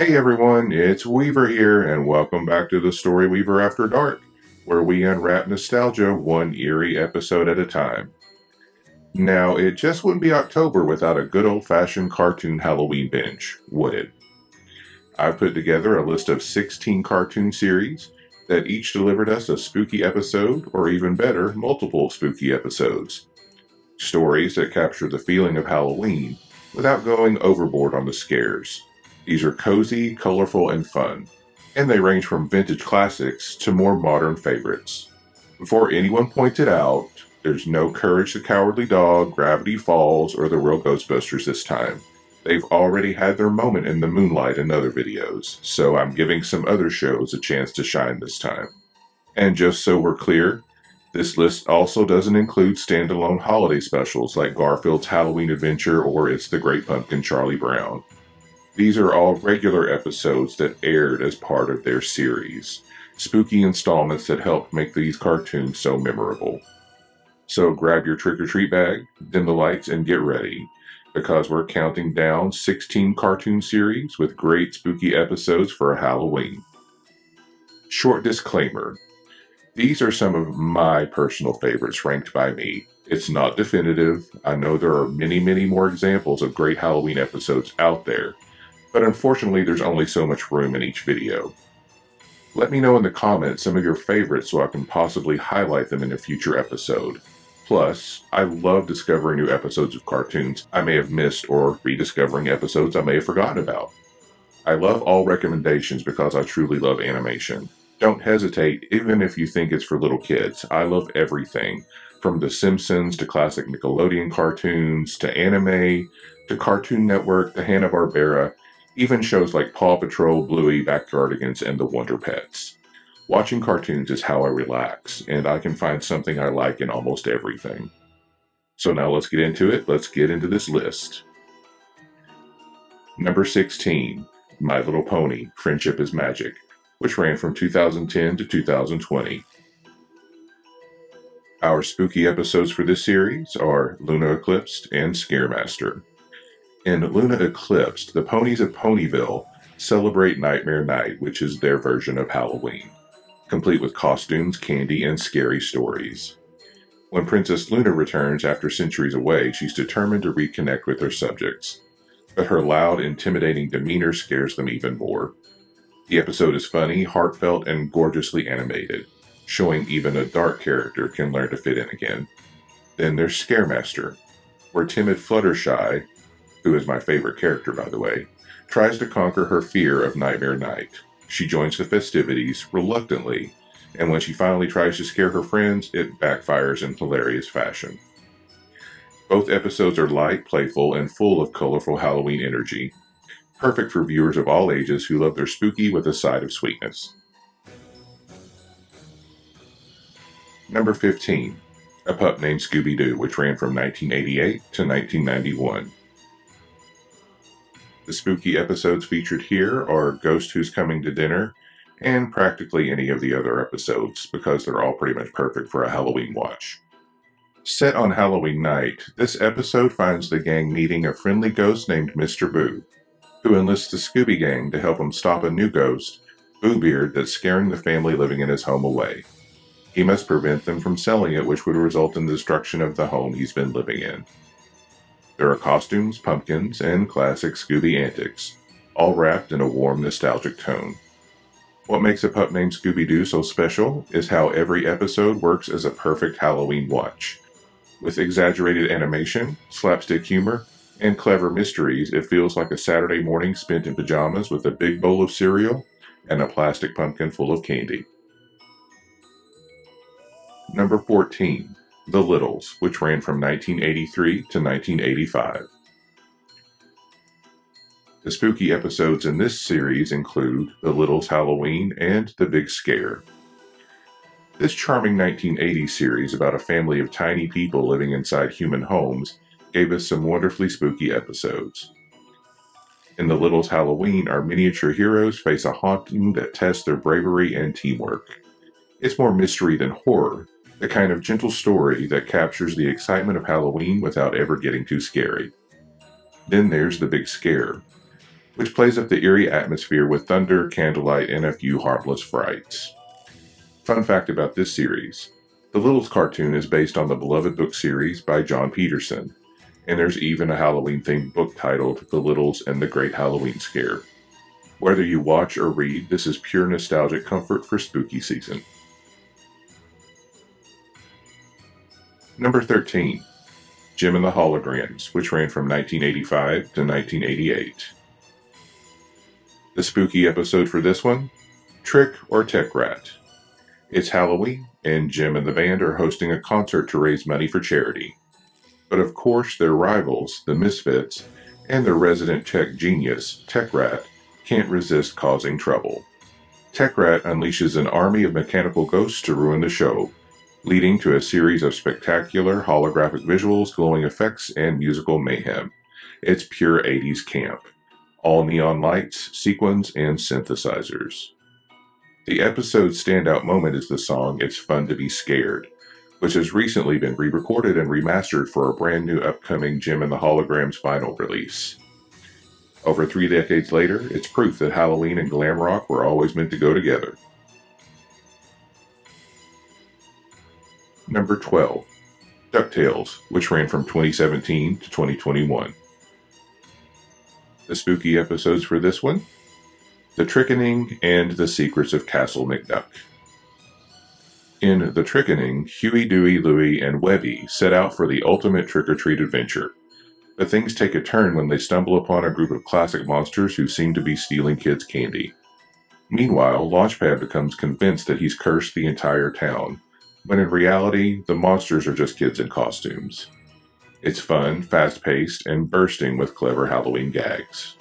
Hey everyone, it's Weaver here, and welcome back to the Story Weaver After Dark, where we unwrap nostalgia one eerie episode at a time. Now, it just wouldn't be October without a good old-fashioned cartoon Halloween binge, would it? I've put together a list of 16 cartoon series that each delivered us a spooky episode, or even better, multiple spooky episodes. Stories that capture the feeling of Halloween without going overboard on the scares. These are cozy, colorful, and fun, and they range from vintage classics to more modern favorites. Before anyone pointed out, there's no Courage the Cowardly Dog, Gravity Falls, or the Real Ghostbusters this time. They've already had their moment in the moonlight in other videos, so I'm giving some other shows a chance to shine this time. And just so we're clear, this list also doesn't include standalone holiday specials like Garfield's Halloween Adventure or It's the Great Pumpkin Charlie Brown. These are all regular episodes that aired as part of their series, spooky installments that helped make these cartoons so memorable. So grab your trick-or-treat bag, dim the lights, and get ready, because we're counting down 16 cartoon series with great spooky episodes for Halloween. Short disclaimer. These are some of my personal favorites ranked by me. It's not definitive. I know there are many more examples of great Halloween episodes out there, but unfortunately there's only so much room in each video. Let me know in the comments some of your favorites so I can possibly highlight them in a future episode. Plus, I love discovering new episodes of cartoons I may have missed or rediscovering episodes I may have forgotten about. I love all recommendations because I truly love animation. Don't hesitate, even if you think it's for little kids. I love everything, from The Simpsons to classic Nickelodeon cartoons, to anime, to Cartoon Network, to Hanna-Barbera, even shows like Paw Patrol, Bluey, Backyardigans, and the Wonder Pets. Watching cartoons is how I relax, and I can find something I like in almost everything. So now let's get into it. Let's get into this list. Number 16, My Little Pony, Friendship is Magic, which ran from 2010 to 2020. Our spooky episodes for this series are Luna Eclipsed and Scaremaster. In Luna Eclipsed, the ponies of Ponyville celebrate Nightmare Night, which is their version of Halloween, complete with costumes, candy, and scary stories. When Princess Luna returns after centuries away, she's determined to reconnect with her subjects, but her loud, intimidating demeanor scares them even more. The episode is funny, heartfelt, and gorgeously animated, showing even a dark character can learn to fit in again. Then there's Scaremaster, where timid Fluttershy, who is my favorite character by the way, tries to conquer her fear of Nightmare Night. She joins the festivities reluctantly, and when she finally tries to scare her friends, it backfires in hilarious fashion. Both episodes are light, playful, and full of colorful Halloween energy, perfect for viewers of all ages who love their spooky with a side of sweetness. Number 15, A Pup Named Scooby-Doo, which ran from 1988 to 1991. The spooky episodes featured here are Ghost Who's Coming to Dinner, and practically any of the other episodes, because they're all pretty much perfect for a Halloween watch. Set on Halloween night, this episode finds the gang meeting a friendly ghost named Mr. Boo, who enlists the Scooby Gang to help him stop a new ghost, Boo Beard, that's scaring the family living in his home away. He must prevent them from selling it, which would result in the destruction of the home he's been living in. There are costumes, pumpkins, and classic Scooby antics, all wrapped in a warm, nostalgic tone. What makes A Pup Named Scooby-Doo so special is how every episode works as a perfect Halloween watch. With exaggerated animation, slapstick humor, and clever mysteries, it feels like a Saturday morning spent in pajamas with a big bowl of cereal and a plastic pumpkin full of candy. Number 14, The Littles, which ran from 1983 to 1985. The spooky episodes in this series include The Littles Halloween and The Big Scare. This charming 1980s series about a family of tiny people living inside human homes gave us some wonderfully spooky episodes. In The Littles Halloween, our miniature heroes face a haunting that tests their bravery and teamwork. It's more mystery than horror, the kind of gentle story that captures the excitement of Halloween without ever getting too scary. Then there's The Big Scare. which plays up the eerie atmosphere with thunder, candlelight, and a few harmless frights. Fun fact about this series: the Littles cartoon is based on the beloved book series by John Peterson, and there's even a Halloween-themed book titled The Littles and the Great Halloween Scare. Whether you watch or read, this is pure nostalgic comfort for spooky season. Number 13. Jim and the Holograms, which ran from 1985 to 1988. The spooky episode for this one: Trick or Techrat. It's Halloween, and Jim and the band are hosting a concert to raise money for charity. But of course, their rivals, the Misfits, and their resident tech genius, Techrat, can't resist causing trouble. Techrat unleashes an army of mechanical ghosts to ruin the show, leading to a series of spectacular holographic visuals, glowing effects, and musical mayhem. It's pure 80s camp. All neon lights, sequins, and synthesizers. The episode's standout moment is the song It's Fun to Be Scared, which has recently been re-recorded and remastered for a brand new upcoming Jim and the Holograms vinyl release. Over 3 decades later, it's proof that Halloween and glam rock were always meant to go together. Number 12. DuckTales, which ran from 2017 to 2021. The spooky episodes for this one: The Trickening and The Secrets of Castle McDuck. In The Trickening, Huey, Dewey, Louie, and Webby set out for the ultimate trick-or-treat adventure. But things take a turn when they stumble upon a group of classic monsters who seem to be stealing kids' candy. Meanwhile, Launchpad becomes convinced that he's cursed the entire town, when in reality, the monsters are just kids in costumes. It's fun, fast-paced, and bursting with clever Halloween gags.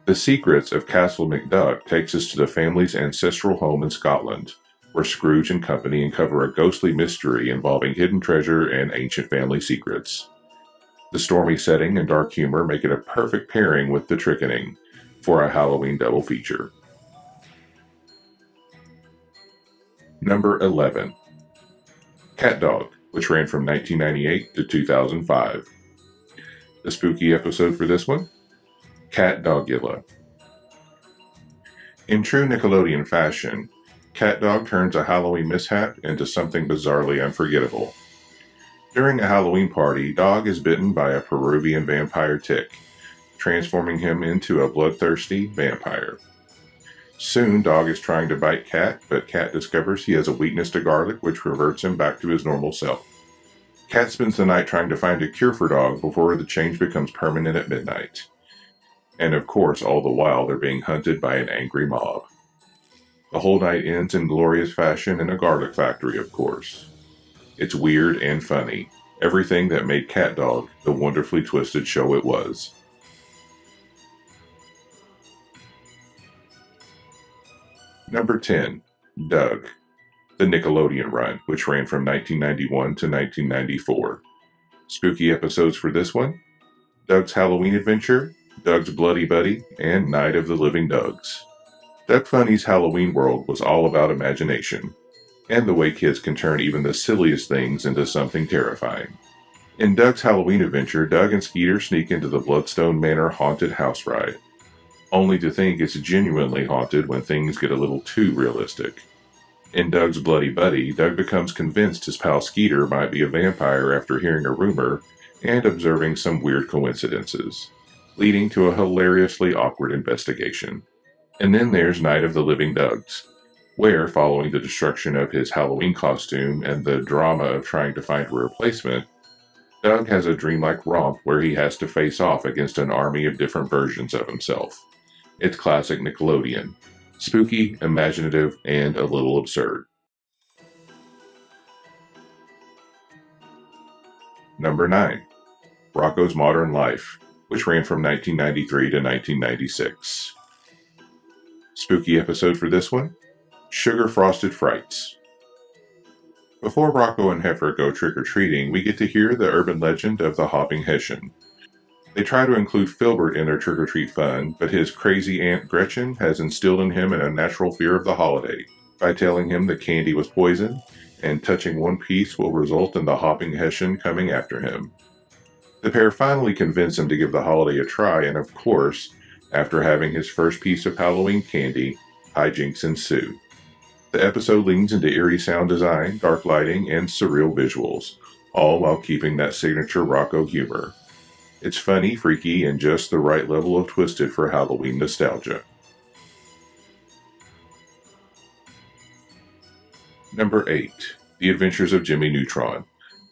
The Secrets of Castle McDuck takes us to the family's ancestral home in Scotland, where Scrooge and company uncover a ghostly mystery involving hidden treasure and ancient family secrets. The stormy setting and dark humor make it a perfect pairing with The Trickening for a Halloween double feature. Number 11. CatDog, which ran from 1998 to 2005. The spooky episode for this one: CatDogula. In true Nickelodeon fashion, CatDog turns a Halloween mishap into something bizarrely unforgettable. During a Halloween party, Dog is bitten by a Peruvian vampire tick, transforming him into a bloodthirsty vampire. Soon, Dog is trying to bite Cat, but Cat discovers he has a weakness to garlic, which reverts him back to his normal self. Cat spends the night trying to find a cure for Dog before the change becomes permanent at midnight. And of course, all the while, they're being hunted by an angry mob. The whole night ends in glorious fashion in a garlic factory, of course. It's weird and funny, everything that made CatDog the wonderfully twisted show it was. Number 10. Doug, the Nickelodeon run, which ran from 1991 to 1994. Spooky episodes for this one: Doug's Halloween Adventure, Doug's Bloody Buddy, and Night of the Living Dougs. Doug Funny's Halloween world was all about imagination, and the way kids can turn even the silliest things into something terrifying. In Doug's Halloween Adventure, Doug and Skeeter sneak into the Bloodstone Manor haunted house ride, only to think it's genuinely haunted when things get a little too realistic. In Doug's Bloody Buddy, Doug becomes convinced his pal Skeeter might be a vampire after hearing a rumor and observing some weird coincidences, leading to a hilariously awkward investigation. And then there's Night of the Living Dougs, where, following the destruction of his Halloween costume and the drama of trying to find a replacement, Doug has a dreamlike romp where he has to face off against an army of different versions of himself. It's classic Nickelodeon. Spooky, imaginative, and a little absurd. Number 9. Rocko's Modern Life, which ran from 1993 to 1996. Spooky episode for this one: Sugar Frosted Frights. Before Rocko and Heifer go trick-or-treating, we get to hear the urban legend of the Hopping Hessian. They try to include Filbert in their trick-or-treat fun, but his crazy Aunt Gretchen has instilled in him an unnatural fear of the holiday by telling him the candy was poison, and touching one piece will result in the Hopping Hessian coming after him. The pair finally convince him to give the holiday a try, and of course, After having his first piece of Halloween candy, hijinks ensue. The episode leans into eerie sound design, dark lighting, and surreal visuals, all while keeping that signature Rocko humor. It's funny, freaky, and just the right level of twisted for Halloween nostalgia. Number 8. The Adventures of Jimmy Neutron,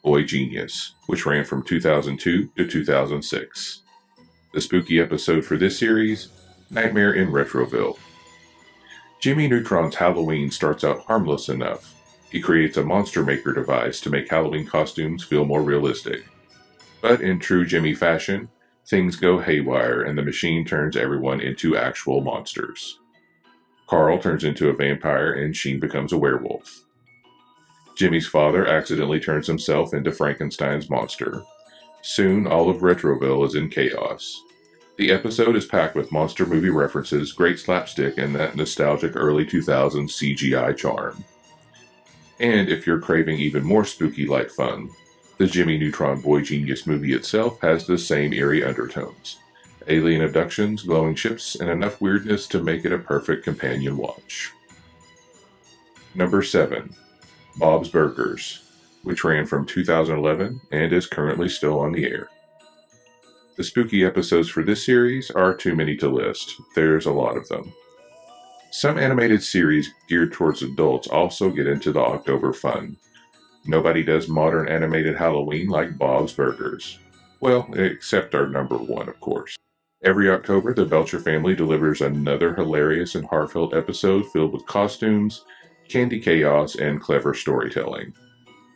Boy Genius, which ran from 2002 to 2006. The spooky episode for this series, Nightmare in Retroville. Jimmy Neutron's Halloween starts out harmless enough. He creates a monster maker device to make Halloween costumes feel more realistic. But in true Jimmy fashion, things go haywire and the machine turns everyone into actual monsters. Carl turns into a vampire and Sheen becomes a werewolf. Jimmy's father accidentally turns himself into Frankenstein's monster. Soon, all of Retroville is in chaos. The episode is packed with monster movie references, great slapstick, and that nostalgic early 2000s CGI charm. And if you're craving even more spooky light fun, the Jimmy Neutron Boy Genius movie itself has the same eerie undertones. Alien abductions, glowing ships, and enough weirdness to make it a perfect companion watch. Number 7. Bob's Burgers, which ran from 2011 and is currently still on the air. The spooky episodes for this series are too many to list. There's a lot of them. Some animated series geared towards adults also get into the October fun. Nobody does modern animated Halloween like Bob's Burgers. Well, except our number 1, of course. Every October, the Belcher family delivers another hilarious and heartfelt episode filled with costumes, candy chaos, and clever storytelling.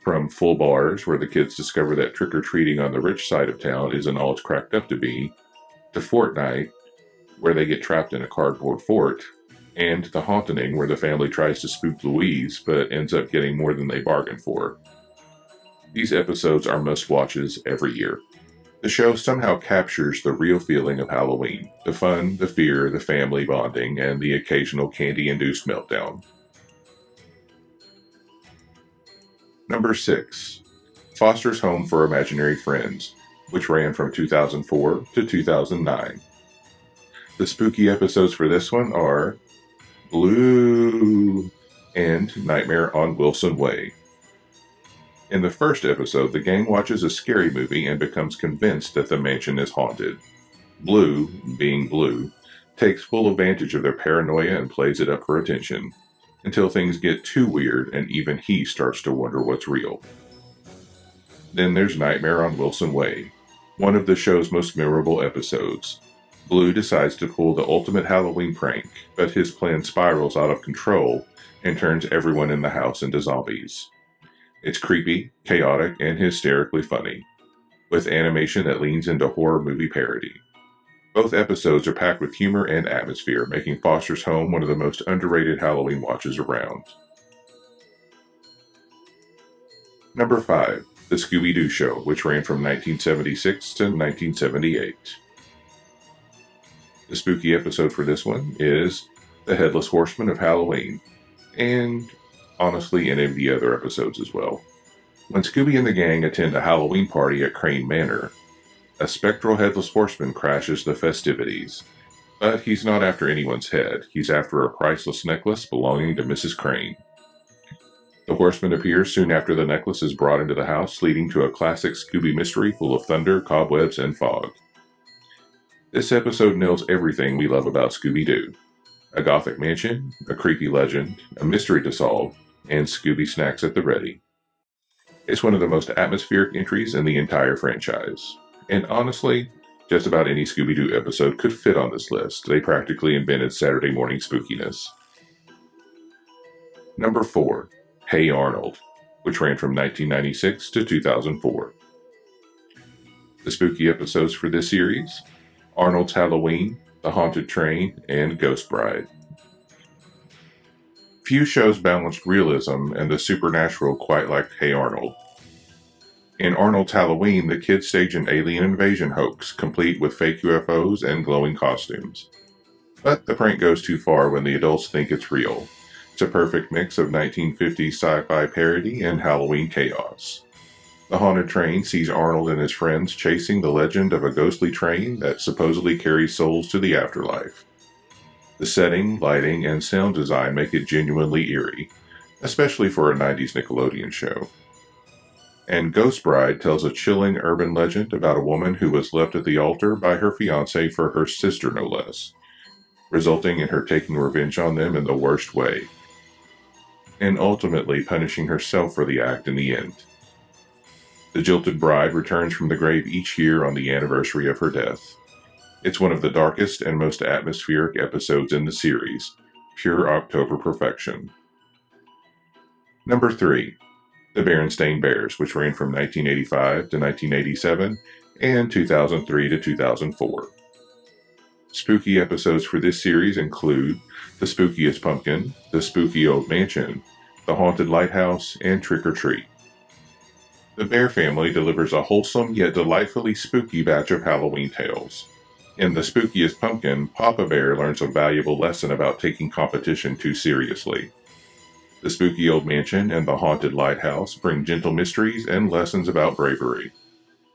From Full Bars, where the kids discover that trick-or-treating on the rich side of town isn't all it's cracked up to be, to Fortnite, where they get trapped in a cardboard fort, and The Haunting, where the family tries to spook Louise, but ends up getting more than they bargained for. These episodes are must-watches every year. The show somehow captures the real feeling of Halloween, the fun, the fear, the family bonding, and the occasional candy-induced meltdown. Number 6. Foster's Home for Imaginary Friends, which ran from 2004 to 2009. The spooky episodes for this one are Blooooo and Nightmare on Wilson Way. In the first episode, the gang watches a scary movie and becomes convinced that the mansion is haunted. Blue, being Blue, takes full advantage of their paranoia and plays it up for attention, until things get too weird and even he starts to wonder what's real. Then there's Nightmare on Wilson Way, one of the show's most memorable episodes. Blue decides to pull the ultimate Halloween prank, but his plan spirals out of control and turns everyone in the house into zombies. It's creepy, chaotic, and hysterically funny, with animation that leans into horror movie parody. Both episodes are packed with humor and atmosphere, making Foster's Home one of the most underrated Halloween watches around. Number 5. The Scooby-Doo Show, which ran from 1976 to 1978. The spooky episode for this one is The Headless Horseman of Halloween, and honestly any of the other episodes as well. When Scooby and the gang attend a Halloween party at Crane Manor, a spectral headless horseman crashes the festivities. But he's not after anyone's head. He's after a priceless necklace belonging to Mrs. Crane. The horseman appears soon after the necklace is brought into the house, leading to a classic Scooby mystery full of thunder, cobwebs, and fog. This episode nails everything we love about Scooby-Doo. A gothic mansion, a creepy legend, a mystery to solve, and Scooby snacks at the ready. It's one of the most atmospheric entries in the entire franchise. And honestly, just about any Scooby-Doo episode could fit on this list. They practically invented Saturday morning spookiness. Number 4. Hey Arnold, which ran from 1996 to 2004. The spooky episodes for this series: Arnold's Halloween, The Haunted Train, and Ghost Bride. Few shows balanced realism and the supernatural quite like Hey Arnold. In Arnold's Halloween, the kids stage an alien invasion hoax, complete with fake UFOs and glowing costumes. But the prank goes too far when the adults think it's real. It's a perfect mix of 1950s sci-fi parody and Halloween chaos. The haunted train sees Arnold and his friends chasing the legend of a ghostly train that supposedly carries souls to the afterlife. The setting, lighting, and sound design make it genuinely eerie, especially for a 90s Nickelodeon show. And Ghost Bride tells a chilling urban legend about a woman who was left at the altar by her fiancé for her sister, no less, resulting in her taking revenge on them in the worst way, and ultimately punishing herself for the act in the end. The jilted bride returns from the grave each year on the anniversary of her death. It's one of the darkest and most atmospheric episodes in the series, pure October perfection. Number 3. The Berenstain Bears, which ran from 1985 to 1987 and 2003 to 2004. Spooky episodes for this series include The Spookiest Pumpkin, The Spooky Old Mansion, The Haunted Lighthouse, and Trick or Treat. The Bear family delivers a wholesome yet delightfully spooky batch of Halloween tales. In The Spookiest Pumpkin, Papa Bear learns a valuable lesson about taking competition too seriously. The Spooky Old Mansion and The Haunted Lighthouse bring gentle mysteries and lessons about bravery,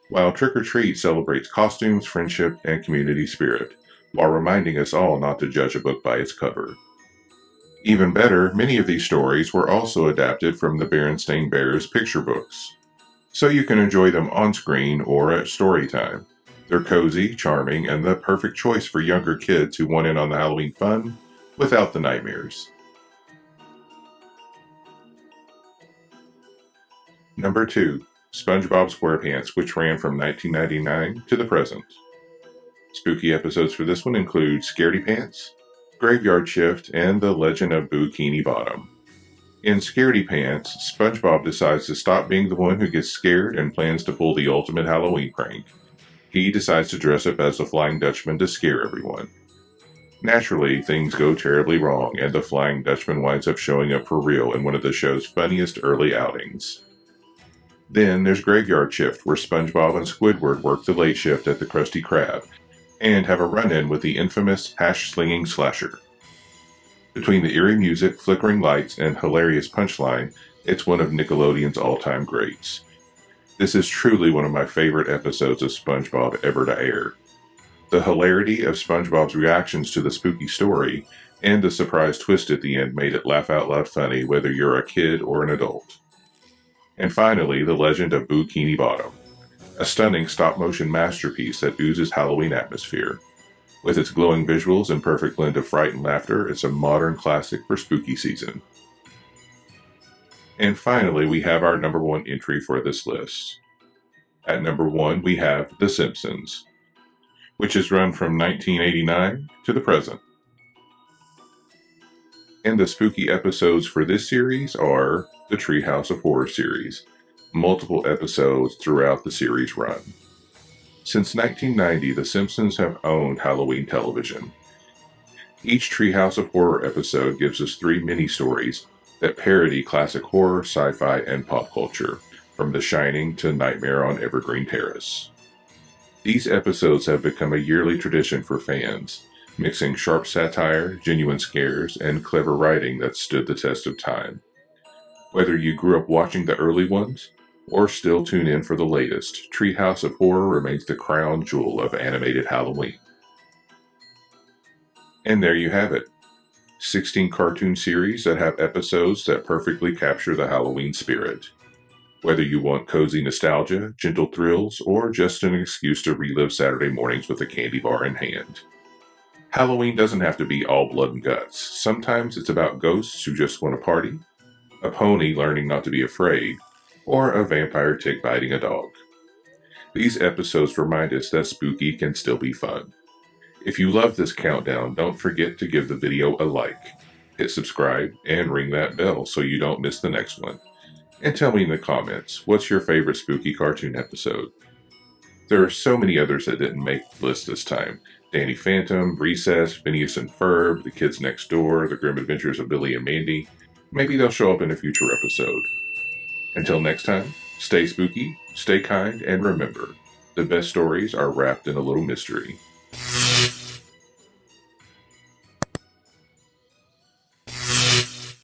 while Trick or Treat celebrates costumes, friendship, and community spirit, while reminding us all not to judge a book by its cover. Even better, many of these stories were also adapted from the Berenstain Bears picture books, so you can enjoy them on screen or at story time. They're cozy, charming, and the perfect choice for younger kids who want in on the Halloween fun without the nightmares. Number 2. SpongeBob SquarePants, which ran from 1999 to the present. Spooky episodes for this one include Scaredy Pants, Graveyard Shift, and The Legend of Boo-Kini Bottom. In Scaredy Pants, SpongeBob decides to stop being the one who gets scared and plans to pull the ultimate Halloween prank. He decides to dress up as the Flying Dutchman to scare everyone. Naturally, things go terribly wrong, and the Flying Dutchman winds up showing up for real in one of the show's funniest early outings. Then there's Graveyard Shift, where SpongeBob and Squidward work the late shift at the Krusty Krab, and have a run-in with the infamous hash-slinging Slasher. Between the eerie music, flickering lights, and hilarious punchline, it's one of Nickelodeon's all-time greats. This is truly one of my favorite episodes of SpongeBob ever to air. The hilarity of SpongeBob's reactions to the spooky story, and the surprise twist at the end made it laugh-out-loud funny whether you're a kid or an adult. And finally, The Legend of Boo-Kini Bottom, a stunning stop-motion masterpiece that oozes Halloween atmosphere. With its glowing visuals and perfect blend of fright and laughter, it's a modern classic for spooky season. And finally, we have our number 1 entry for this list. At number 1, we have The Simpsons, which has run from 1989 to the present. And the spooky episodes for this series are the Treehouse of Horror series, multiple episodes throughout the series run. Since 1990, The Simpsons have owned Halloween television. Each Treehouse of Horror episode gives us 3 mini-stories that parody classic horror, sci-fi, and pop culture, from The Shining to Nightmare on Evergreen Terrace. These episodes have become a yearly tradition for fans, mixing sharp satire, genuine scares, and clever writing that stood the test of time. Whether you grew up watching the early ones, or still tune in for the latest, Treehouse of Horror remains the crown jewel of animated Halloween. And there you have it. 16 cartoon series that have episodes that perfectly capture the Halloween spirit. Whether you want cozy nostalgia, gentle thrills, or just an excuse to relive Saturday mornings with a candy bar in hand. Halloween doesn't have to be all blood and guts. Sometimes it's about ghosts who just want to party, a pony learning not to be afraid, or a vampire tick biting a dog. These episodes remind us that spooky can still be fun. If you love this countdown, don't forget to give the video a like, hit subscribe, and ring that bell so you don't miss the next one. And tell me in the comments, what's your favorite spooky cartoon episode? There are so many others that didn't make the list this time. Danny Phantom, Recess, Phineas and Ferb, The Kids Next Door, The Grim Adventures of Billy and Mandy. Maybe they'll show up in a future episode. Until next time, stay spooky, stay kind, and remember, the best stories are wrapped in a little mystery.